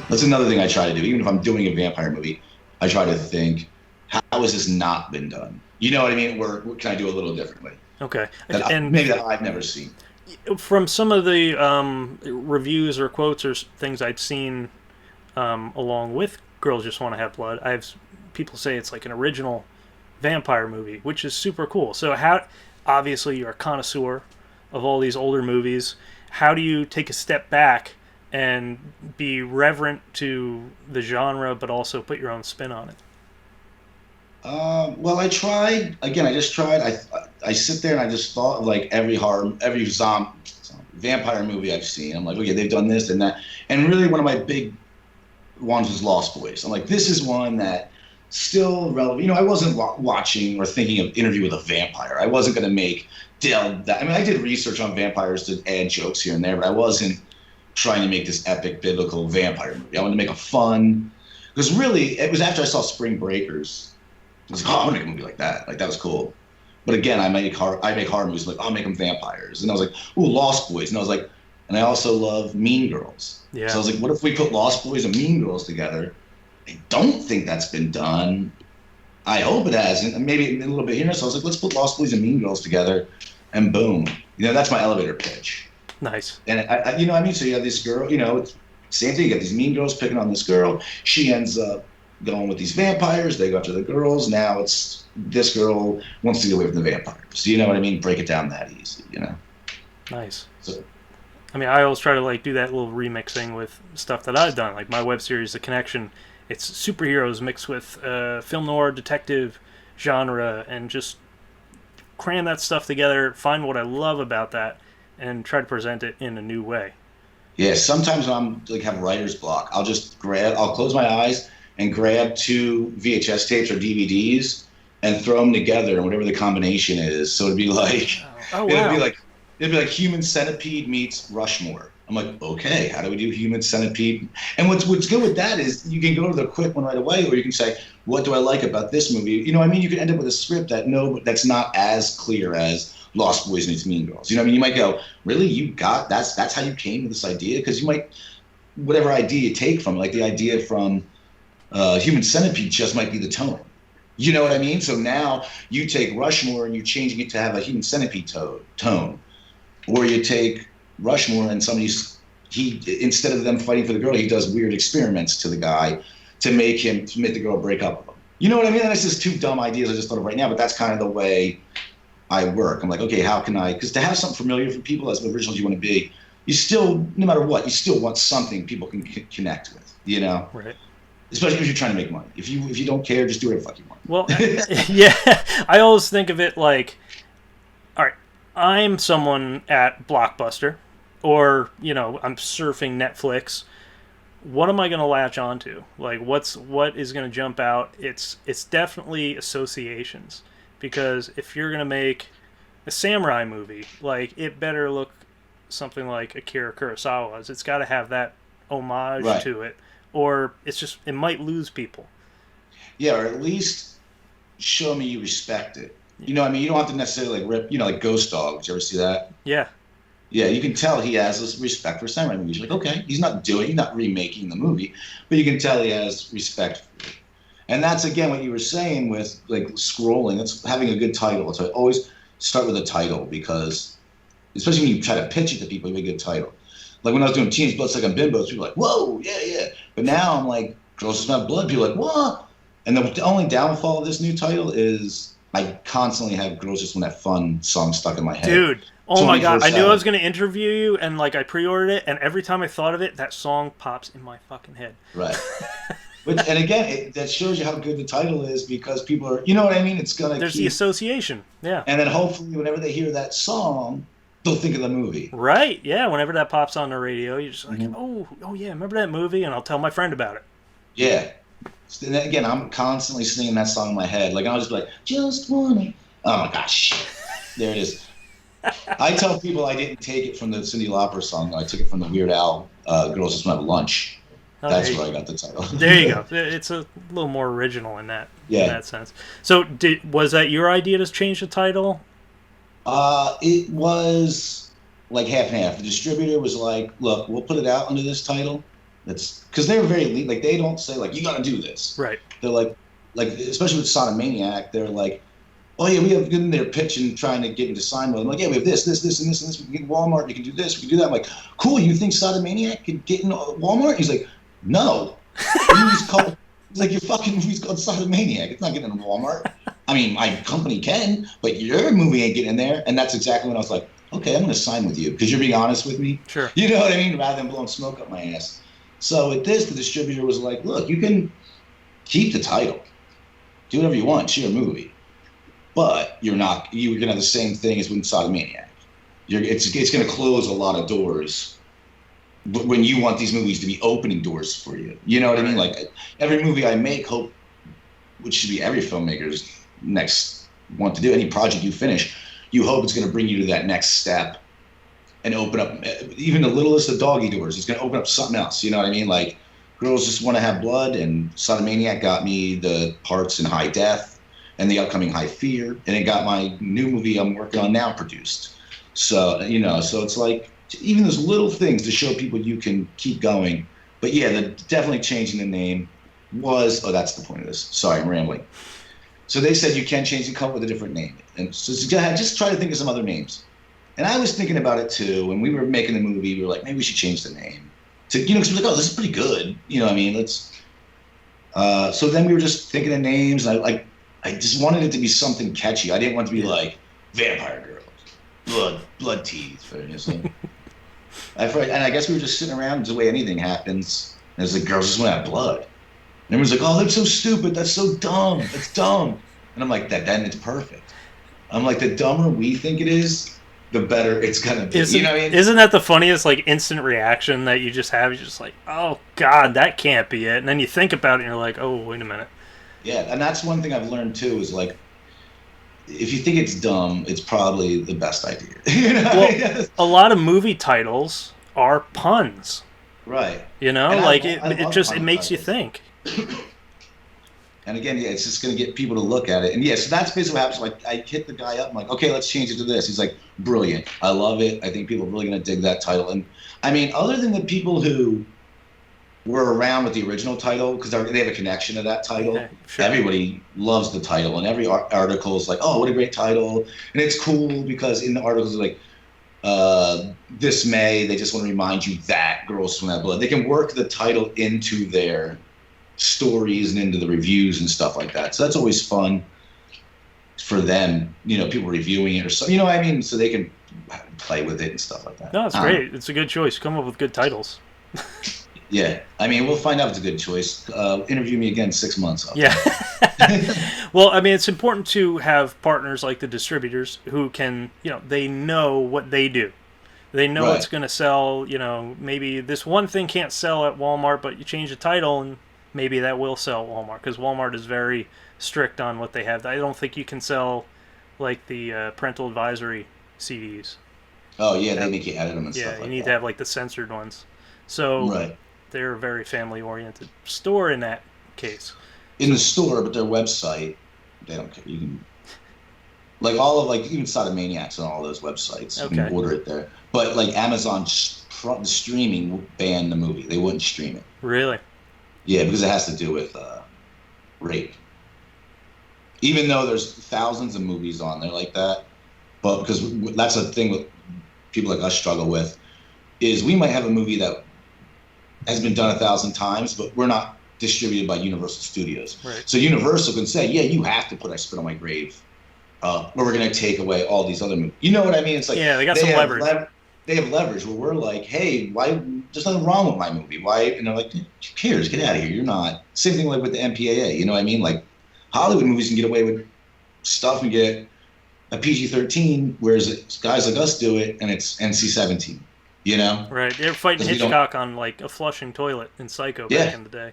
That's another thing I try to do. Even if I'm doing a vampire movie, I try to think, how has this not been done? You know what I mean? Where what can I do a little differently Okay, and maybe that I've never seen? from some of the reviews or quotes or things I'd seen along with Girls Just Want to Have Blood, I've people say it's like an original vampire movie, which is super cool. So how obviously you're a connoisseur of all these older movies. How do you take a step back and be reverent to the genre, but also put your own spin on it? Well, I tried again. I just tried. I sit there and I just thought of like every vampire movie I've seen. I'm like, okay, they've done this and that, and really one of my big ones was Lost Boys. I'm like, this is one that still relevant. I wasn't watching or thinking of Interview with a Vampire. I wasn't going to make delve that. I mean, I did research on vampires to add jokes here and there, but I wasn't trying to make this epic biblical vampire movie. I wanted to make a fun, because really it was after I saw Spring Breakers. I was like, oh, I want to make a movie like that. Like that was cool. But again, I make horror movies. Like I'll make them vampires, and I was like, ooh, Lost Boys, and I was like, and I also love Mean Girls. So I Yeah, was like, what if we put Lost Boys and Mean Girls together? I don't think that's been done. I hope it hasn't. And maybe a little bit here. So I was like, let's put Lost Boys and Mean Girls together, and boom. That's my elevator pitch. nice. And what I mean? So you have this girl, it's same thing. You got these mean girls picking on this girl. She ends up going with these vampires. They go after the girls. Now it's this girl wants to get away from the vampires. You know what I mean? Break it down that easy. Nice. So I mean, I always try to like do that little remixing with stuff that I've done, like my web series, The Connection. It's superheroes mixed with film noir detective genre, and just cram that stuff together, find what I love about that, and try to present it in a new way. yeah, sometimes when I'm like have writer's block, I'll close my eyes and grab two VHS tapes or DVDs and throw them together, and whatever the combination is. So Oh it'd be wow! like it'd be like Human Centipede meets Rushmore. I'm like, okay, how do we do Human Centipede? And what's good with that is you can go to the quick one right away, or you can say, what do I like about this movie? I mean, you could end up with a script that's not as clear as Lost Boys meets Mean Girls. I mean, you might go, really, that's how you came to this idea, because you might whatever idea you take from like the idea from Human Centipede just might be the tone. You know what I mean? So now you take Rushmore and you're changing it to have a Human Centipede tone, or you take Rushmore and he instead of them fighting for the girl, he does weird experiments to the guy to make the girl break up with him. You know what I mean? And it's just two dumb ideas I just thought of right now, but that's kind of the way I work. I'm like, okay, how can I? Because to have something familiar for people as original as you want to be, you still, no matter what, you still want something people can connect with. Right. Especially if you're trying to make money. If you don't care, just do whatever the fuck you Well, want. yeah, I always think of it like, all right, I'm someone at Blockbuster, or I'm surfing Netflix. What am I going to latch onto? Like, what is going to jump out? It's definitely associations, because if you're going to make a samurai movie, like it better look something like Akira Kurosawa's. It's got to have that homage Right. to it, or it might lose people. Yeah, or at least show me you respect it. I mean, you don't have to necessarily like rip, like Ghost Dog. Did you ever see that? Yeah, Yeah, you can tell he has this respect for samurai movies. You're like, okay, he's not remaking the movie, but you can tell he has respect for it. And that's again what you were saying with like scrolling. That's having a good title. So I always start with a title, because especially when you try to pitch it to people, you make a good title. Like when I was doing Teenage Blood Sucking Bimbos, people were like, whoa, yeah, yeah. But now I'm like, Girls Just Not Blood. People are like, what? And the only downfall of this new title is I constantly have Girls Just Want to Have Fun song stuck in my head dude. Oh my god! I knew I 24/7. was going to interview you, and like I pre-ordered it, and every time I thought of it, that song pops in my fucking head. Right. And again, that shows you how good the title is, because people are, you know what I mean? It's going to There's the keep, association. Yeah. and then hopefully whenever they hear that song, they'll think of the movie. Right. Yeah. Whenever that pops on the radio, you're just like, Hmm. oh yeah, remember that movie? And I'll tell my friend about it. Yeah. And then again, I'm constantly singing that song in my head. Like I'll just be like, just wanna. Oh my gosh, there it is. I tell people I didn't take it from the Cyndi Lauper song. I took it from the Weird Al "Girls Just Want to Have Lunch." Oh, That's where I got the title. there you go. It's a little more original in that Yeah. sense. So, was that your idea to change the title? It was like half and half. The distributor was like, "Look, we'll put it out under this title, That's because they're very like they don't say like you got to do this. Right. They're like especially with Sodomaniac, they're like, oh yeah, we have in their pitch and trying to get into sign mode. I'm like, yeah, we have this, and this, and this. We can get Walmart. We can do this. We can do that. I'm like, cool. You think Sodomaniac could get in Walmart? He's like, no. He's like, your fucking movie's called Sodomaniac. It's not getting in Walmart. I mean, my company can, but your movie ain't getting in there. And that's exactly when I was like, okay, I'm going to sign with you because you're being honest with me. Sure. You know what I mean? Rather than blowing smoke up my ass. So with this, the distributor was like, look, you can keep the title. Do whatever you want. It's your movie. But you're going to have the same thing as with Sodomaniac. It's going to close a lot of doors when you want these movies to be opening doors for you. You know what I mean? Like every movie I make, which should be every filmmaker's next want to do, any project you finish, you hope it's going to bring you to that next step and open up even the littlest of doggy doors. It's going to open up something else. You know what I mean? Like Girls Just Want to Have Blood and Sodomaniac got me the parts in High Death and the upcoming High Fear, and it got my new movie I'm working on now produced. So, so it's like even those little things to show people you can keep going. But yeah, definitely changing the name was, that's the point of this. Sorry, I'm rambling. So they said you can change the cover with a different name. And so just try to think of some other names. And I was thinking about it too. When we were making the movie, we were like, maybe we should change the name. Because we're like, oh, this is pretty good. You know what I mean? So then we were just thinking of names. And I just wanted it to be something catchy. I didn't want it to be like Vampire Girls, Blood Teeth. And I guess we were just sitting around the way anything happens. And it's like, girls just want to have blood. And everyone's like, oh, that's so stupid. That's so dumb. That's dumb. And I'm like, then it's perfect. I'm like, the dumber we think it is, the better it's going to be. You know what I mean? Isn't that the funniest, like, instant reaction that you just have? You're just like, oh, God, that can't be it. And then you think about it and you're like, oh, wait a minute. Yeah, and that's one thing I've learned, too, is like, if you think it's dumb, it's probably the best idea. Well, a lot of movie titles are puns. Right. It makes you think. And again, it's just going to get people to look at it. And so that's basically what happens. Like, I hit the guy up. I'm like, okay, let's change it to this. He's like, brilliant. I love it. I think people are really going to dig that title. And I mean, other than the people who were around with the original title, because they have a connection to that title, sure. Everybody loves the title. And every article is like, oh, what a great title. And it's cool because in the articles, it's like, this May, they just want to remind you that Girls From That Blood. They can work the title into their stories and into the reviews and stuff like that. So that's always fun for them, people reviewing it or so, what I mean? So they can play with it and stuff like that. No, it's great. It's a good choice. Come up with good titles. Yeah. I mean, we'll find out if it's a good choice. Interview me again 6 months. Yeah. Well, I mean, it's important to have partners like the distributors who can, they know what they do. They know what's going to sell, maybe this one thing can't sell at Walmart, but you change the title and maybe that will sell at Walmart, because Walmart is very strict on what they have. I don't think you can sell, like, the parental advisory CDs. Oh, yeah, they make you edit them and stuff like that. Yeah, you need to have, like, the censored ones. So they're a very family-oriented store in that case. In the store, but their website, they don't care. You can, like, all of, like, even Sodomaniacs on all those websites. You can order it there. But, like, Amazon streaming banned the movie. They wouldn't stream it. Really? Yeah, because it has to do with rape. Even though there's thousands of movies on there like that, but because that's the thing with people like us struggle with, is we might have a movie that has been done 1,000 times, but we're not distributed by Universal Studios. Right. So Universal can say, yeah, you have to put I Spit on My Grave, or we're going to take away all these other movies. You know what I mean? It's like, yeah, they got some leverage. They have leverage where we're like, hey, why? There's nothing wrong with my movie. Why? And they're like, who cares? Get out of here. You're not. Same thing like with the MPAA. You know what I mean? Like Hollywood movies can get away with stuff and get a PG-13, whereas guys like us do it and it's NC-17. You know? Right. They were fighting Hitchcock on like a flushing toilet in Psycho back in the day.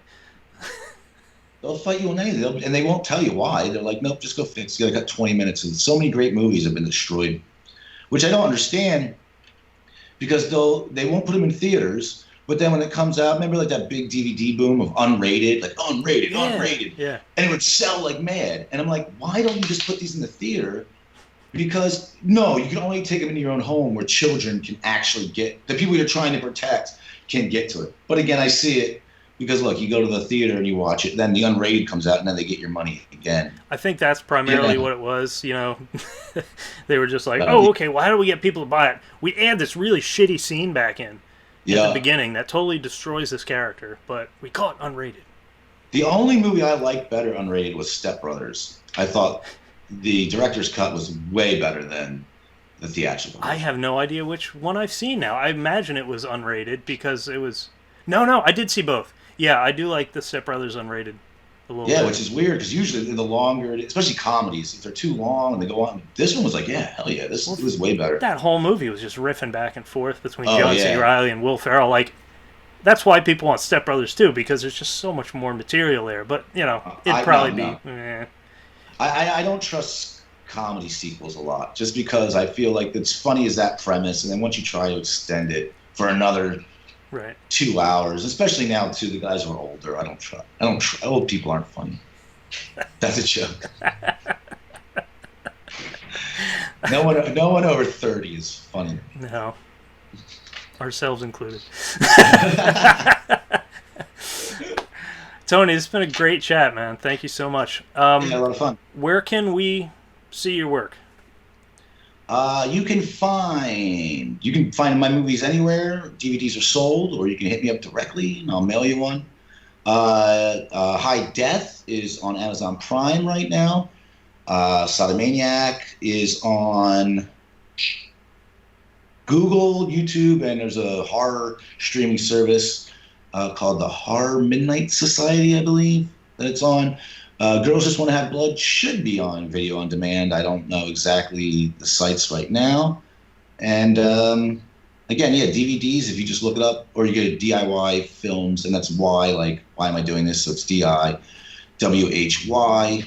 They'll fight you on anything, and they won't tell you why. They're like, nope, just go fix. You got 20 minutes. And so many great movies have been destroyed, which I don't understand. Because they won't put them in theaters, but then when it comes out, remember like that big DVD boom of unrated, yeah. And it would sell like mad. And I'm like, why don't you just put these in the theater? Because no, you can only take them into your own home where children can actually get, the people you're trying to protect can get to it. But again, I see it because look, you go to the theater and you watch it, then the unrated comes out, and then they get your money again. I think that's primarily Yeah. what it was. They were just like, Uh, "Oh, okay. Well, how do we get people to buy it? We add this really shitty scene back in at the yeah. beginning that totally destroys this character, but we call it unrated." The only movie I liked better unrated was Step Brothers. I thought the director's cut was way better than the theatrical I version. have no idea which one I've seen now. I imagine it was unrated because it was. No, I did see both. Yeah, I do like the Step Brothers unrated a little Yeah, bit. which is weird because usually the longer, especially comedies, if they're too long and they go on, this one was like, yeah, hell yeah, this Well, it was way better. that whole movie was just riffing back and forth between Oh John C. yeah, Riley and Will Ferrell. Like, that's why people want Step Brothers too, because there's just so much more material there. But it'd I probably no be. no, I don't trust comedy sequels a lot just because I feel like it's funny as that premise, and then once you try to extend it for another Right. 2 hours, especially now too, the guys who are older, I don't trust. I don't. Old people aren't funny. That's a joke. No one over 30 is funny. No. Ourselves included. Tony, it's been a great chat, man. Thank you so much. Yeah, a lot of fun. Where can we see your work? You can find my movies anywhere. DVDs are sold, or you can hit me up directly, and I'll mail you one. High Death is on Amazon Prime right now. Sodomaniac is on Google, YouTube, and there's a horror streaming service called the Horror Midnight Society, I believe, that it's on. Girls Just Want to Have Blood should be on video on demand. I don't know exactly the sites right now. And again, yeah, DVDs, if you just look it up, or you go to D.I.Why Films, and that's why, like, why am I doing this? So it's D-I-W-H-Y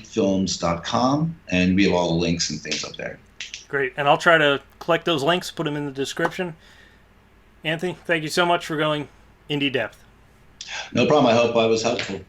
films.com, and we have all the links and things up there. Great. And I'll try to collect those links, put them in the description. Anthony, thank you so much for going indie depth. No problem. I hope I was helpful.